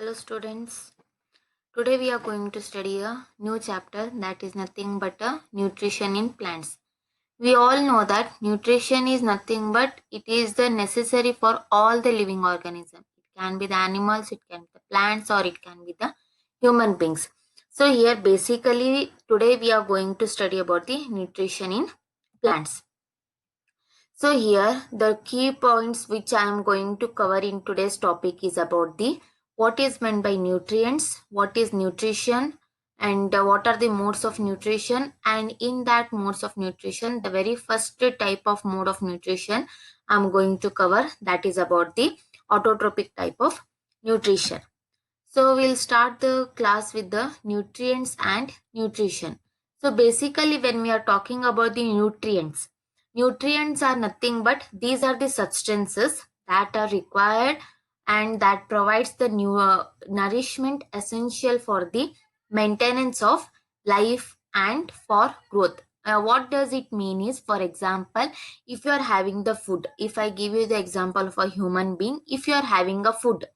Hello students. Today we are going to study a new chapter that is nothing but nutrition in plants. We all know that nutrition is nothing but it is the necessary for all the living organisms. It can be the animals, it can be the plants, or it can be the human beings. So here basically today we are going to study about the nutrition in plants. So here the key points which I am going to cover in today's topic is about the what is meant by nutrients, what is nutrition, and what are the modes of nutrition. And in that modes of nutrition, the very first type of mode of nutrition I'm going to cover, that is about the autotrophic type of nutrition. So we'll start the class with the nutrients and nutrition. So basically when we are talking about the nutrients are nothing but these are the substances that are required and that provides the new nourishment essential for the maintenance of life and for growth. What does it mean is, for example, if you are having the food, if I give you the example of a human being, if you are having a food,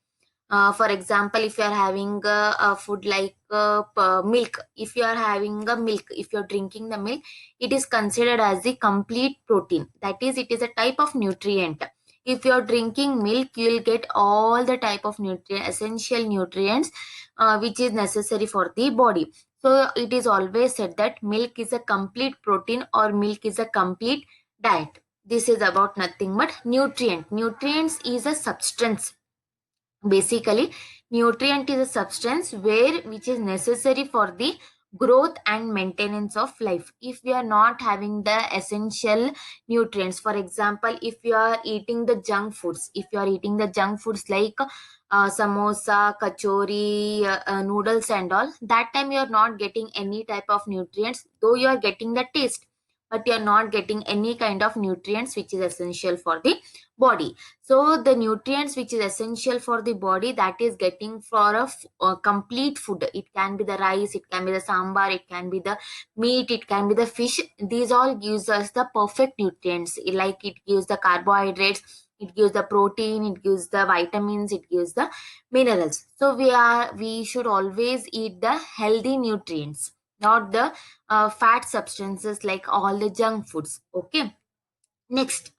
for example, if you are having a food like milk, if you are having a milk, if you are drinking the milk, it is considered as the complete protein. That is, it is a type of nutrient. If you are drinking milk, you will get all the type of nutrient, essential nutrients, which is necessary for the body. So it is always said that milk is a complete protein or milk is a complete diet. This is about nothing but nutrient. Nutrients is a substance. Basically, nutrient is a substance where which is necessary for the growth and maintenance of life. If we are not having the essential nutrients, for example, if you are eating the junk foods, if you are eating the junk foods like samosa, kachori, noodles and all, that time you are not getting any type of nutrients, though you are getting the taste, but you are not getting any kind of nutrients which is essential for the body. So the nutrients which is essential for the body, that is getting for a complete food. It can be the rice, it can be the sambar, it can be the meat, it can be the fish. These all gives us the perfect nutrients. Like it gives the carbohydrates, it gives the protein, it gives the vitamins, it gives the minerals. So we should always eat the healthy nutrients, not the fat substances like all the junk foods. Okay. Next,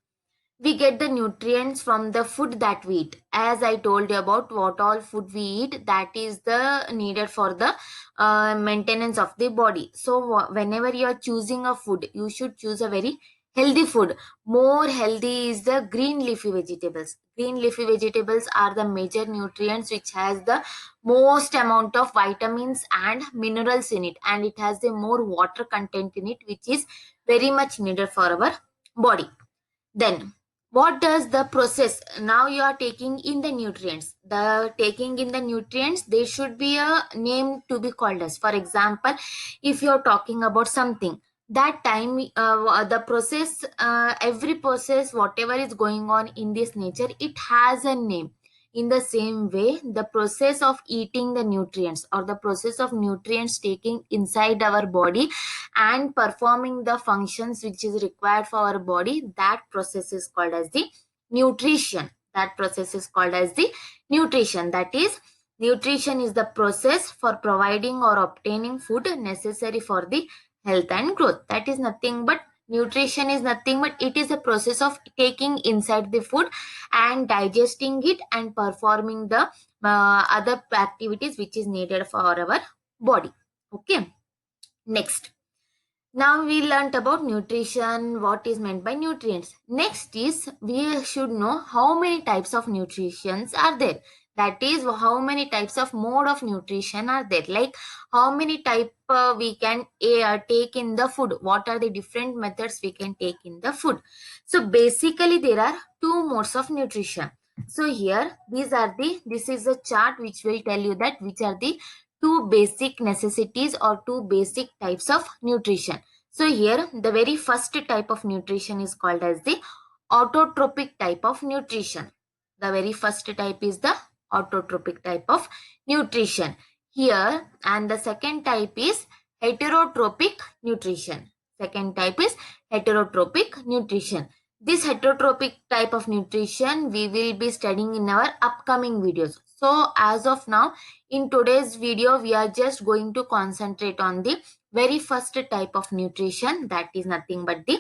we get the nutrients from the food that we eat. As I told you about what all food we eat, that is the needed for the maintenance of the body. So whenever you are choosing a food, you should choose a very healthy food. More healthy is the green leafy vegetables. Green leafy vegetables are the major nutrients which has the most amount of vitamins and minerals in it, and it has the more water content in it, which is very much needed for our body. Then, what does the process? Now you are taking in the nutrients. The taking in the nutrients, there should be a name to be called as. For example, if you are talking about something, that time the process, every process, whatever is going on in this nature, it has a name. In the same way, the process of eating the nutrients or the process of nutrients taking inside our body and performing the functions which is required for our body, that process is called as the nutrition. That process is called as the nutrition. That is, nutrition is the process for providing or obtaining food necessary for the health and growth. That is nothing but nutrition is nothing but it is a process of taking inside the food and digesting it and performing the other activities which is needed for our body. Okay. Next, now we learnt about nutrition, what is meant by nutrients. Next is we should know how many types of nutritions are there. That is, how many types of mode of nutrition are there. Like how many type we can take in the food. What are the different methods we can take in the food. So basically there are two modes of nutrition. So here this is a chart which will tell you that which are the two basic necessities or two basic types of nutrition. So here the very first type of nutrition is called as the autotrophic type of nutrition. The very first type is the autotrophic type of nutrition. Here, and the second type is heterotrophic nutrition. Second type is heterotrophic nutrition. This heterotrophic type of nutrition we will be studying in our upcoming videos. So as of now, in today's video, we are just going to concentrate on the very first type of nutrition, that is nothing but the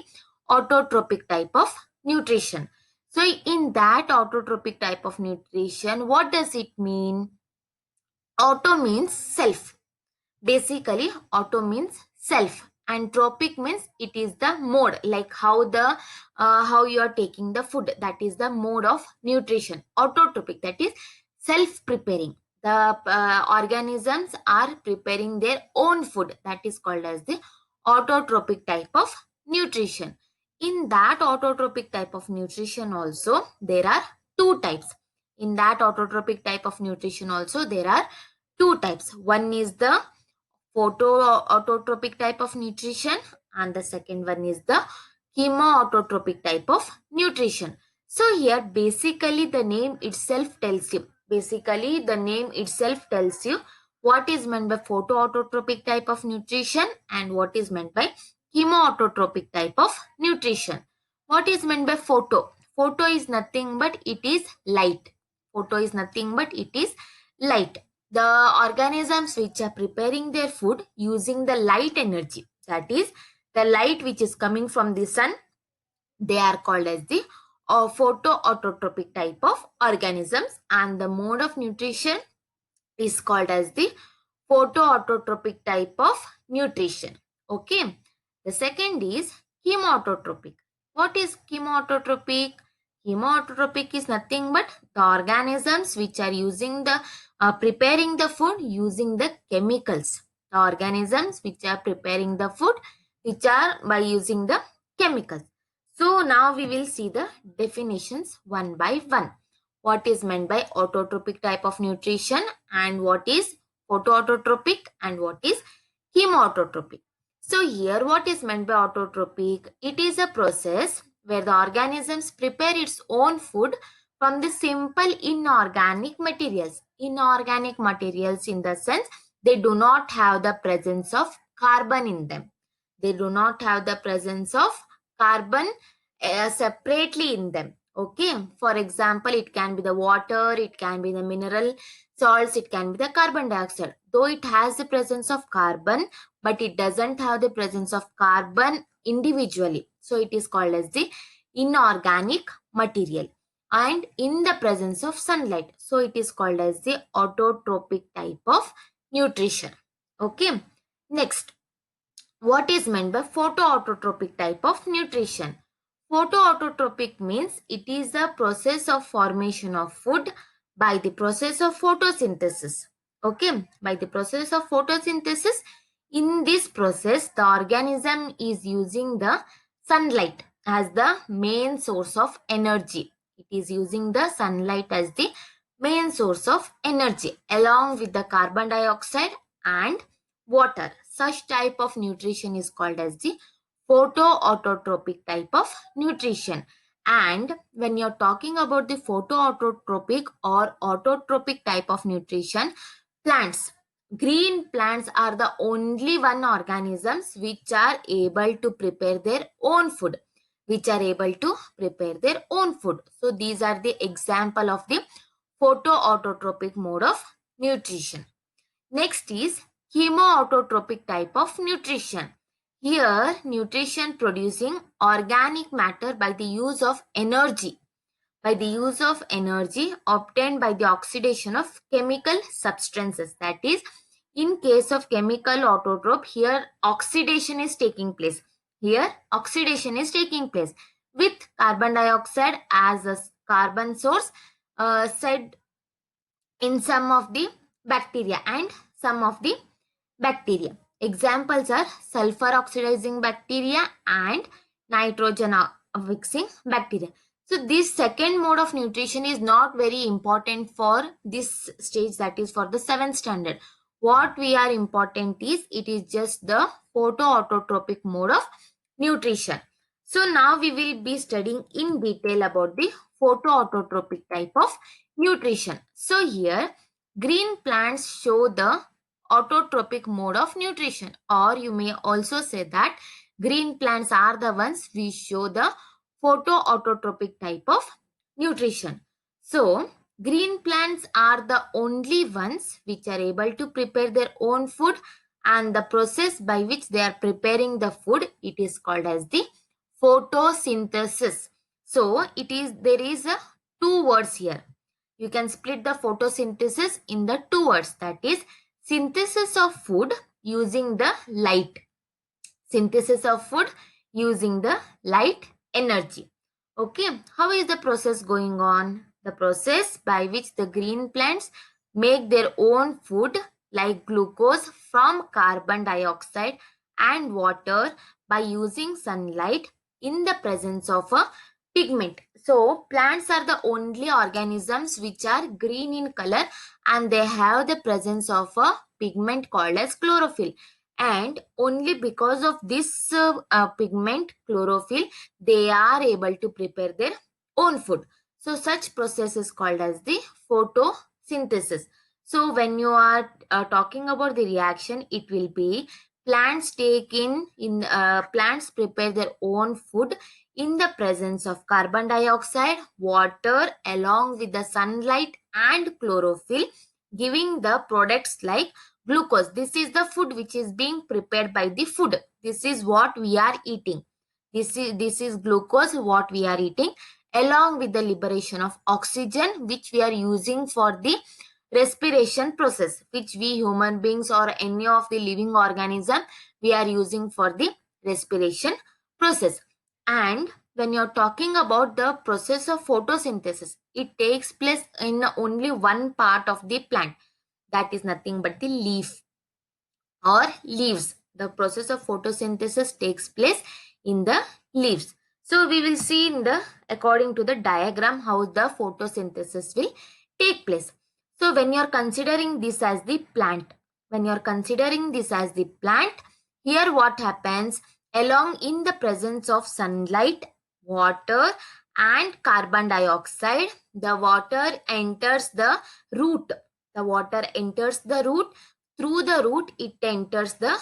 autotrophic type of nutrition. So in that autotrophic type of nutrition, what does it mean? Auto means self. Basically, auto means self, and tropic means it is the mode, like how you are taking the food, that is the mode of nutrition. Autotropic, that is self preparing. The organisms are preparing their own food, that is called as the autotropic type of nutrition. In that autotropic type of nutrition also there are two types. In that autotropic type of nutrition also there are two types. One is the photoautotropic type of nutrition, and the second one is the chemoautotropic type of nutrition. So here basically the name itself tells you, what is meant by photoautotropic type of nutrition and what is meant by chemoautotropic type of nutrition. What is meant by photo? Photo is nothing but it is light. Light. The organisms which are preparing their food using the light energy, that is the light which is coming from the sun, they are called as the photoautotropic type of organisms, and the mode of nutrition is called as the photoautotropic type of nutrition. Okay. The second is chemoautotropic. What is chemoautotropic? Chemoautotropic is nothing but the organisms which are using the preparing the food using the chemicals. The organisms which are preparing the food which are by using the chemicals. So now we will see the definitions one by one. What is meant by autotrophic type of nutrition and what is photoautotropic and what is chemoautotropic. So here what is meant by autotrophic? It is a process where the organisms prepare its own food from the simple inorganic materials. Inorganic materials in the sense they do not have the presence of carbon in them. They do not have the presence of carbon separately in them. Okay. For example, it can be the water, it can be the mineral salts, it can be the carbon dioxide. Though it has the presence of carbon, but it doesn't have the presence of carbon individually. So it is called as the inorganic material. And in the presence of sunlight. So it is called as the autotrophic type of nutrition. Okay. Next, what is meant by photoautotropic type of nutrition? Photoautotropic means it is the process of formation of food by the process of photosynthesis. Okay, by the process of photosynthesis. In this process, the organism is using the sunlight as the main source of energy. It is using the sunlight as the main source of energy along with the carbon dioxide and water. Such type of nutrition is called as the photoautotropic type of nutrition. And when you're talking about the photoautotropic or autotropic type of nutrition, plants, green plants are the only one organisms which are able to prepare their own food. So these are the example of the photoautotropic mode of nutrition. Next is chemoautotropic type of nutrition. Here, nutrition producing organic matter by the use of energy. Obtained by the oxidation of chemical substances. That is, in case of chemical autotroph, here oxidation is taking place. With carbon dioxide as a carbon source, said in some of the bacteria and some of the bacteria. Examples are sulfur oxidizing bacteria and nitrogen fixing bacteria. So this second mode of nutrition is not very important for this stage, that is for the 7th standard. What we are important is it is just the photoautotropic mode of nutrition. So now we will be studying in detail about the photoautotropic type of nutrition. So here green plants show the autotropic mode of nutrition, or you may also say that green plants are the ones which show the photoautotropic type of nutrition. So, green plants are the only ones which are able to prepare their own food, and the process by which they are preparing the food, it is called as the photosynthesis. So, there is a two words here. You can split the photosynthesis in the two words, that is synthesis of food using the light. Synthesis of food using the light energy. Okay, how is the process going on? The process by which the green plants make their own food like glucose from carbon dioxide and water by using sunlight in the presence of a pigment. So plants are the only organisms which are green in color, and they have the presence of a pigment called as chlorophyll, and only because of this pigment chlorophyll they are able to prepare their own food. So such process is called as the photosynthesis. So when you are talking about the reaction, it will be plants prepare their own food in the presence of carbon dioxide, water along with the sunlight and chlorophyll, giving the products like glucose. This is the food which is being prepared by the food. This is what we are eating. This is glucose what we are eating, along with the liberation of oxygen which we are using for the respiration process, which we human beings or any of the living organism we are using for the respiration process. And when you're talking about the process of photosynthesis, it takes place in only one part of the plant, that is nothing but the leaf or leaves. The process of photosynthesis takes place in the leaves. So we will see in the according to the diagram how the photosynthesis will take place. So when you are considering this as the plant, here what happens, along in the presence of sunlight, water and carbon dioxide, the water enters the root. The water enters the root. Through the root it enters the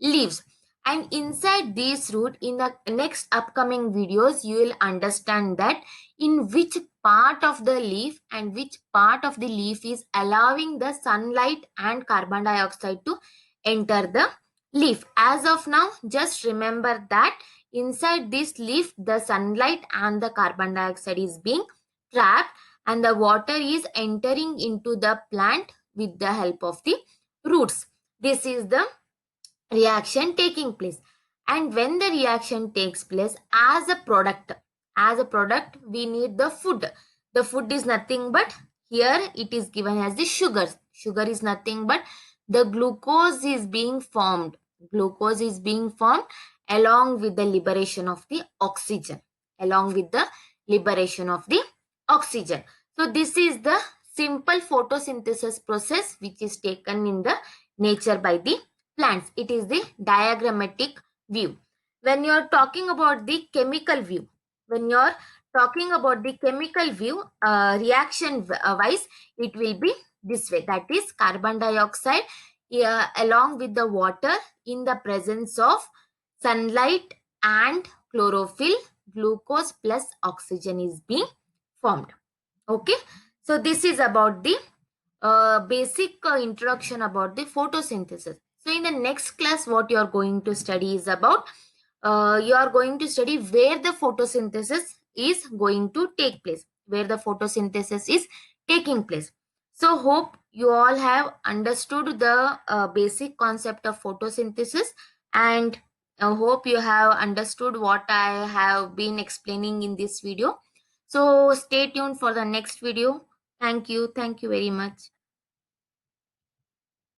leaves. And inside this root, in the next upcoming videos, you will understand that in which part of the leaf and which part of the leaf is allowing the sunlight and carbon dioxide to enter the leaf. As of now, just remember that inside this leaf, the sunlight and the carbon dioxide is being trapped, and the water is entering into the plant with the help of the roots. This is the reaction taking place. And when the reaction takes place, as a product we need the food. The food is nothing but, here it is given as the sugar is nothing but the glucose is being formed. Along with the liberation of the oxygen. So this is the simple photosynthesis process which is taken in the nature by the plants. It is the diagrammatic view. When you are talking about the chemical view, reaction wise, it will be this way. That is carbon dioxide along with the water in the presence of sunlight and chlorophyll, glucose plus oxygen is being formed. Okay, so this is about the basic introduction about the photosynthesis. So in the next class, what you are going to study is about, you are going to study where the photosynthesis is going to take place, So hope you all have understood the basic concept of photosynthesis, and I hope you have understood what I have been explaining in this video. So stay tuned for the next video. Thank you very much.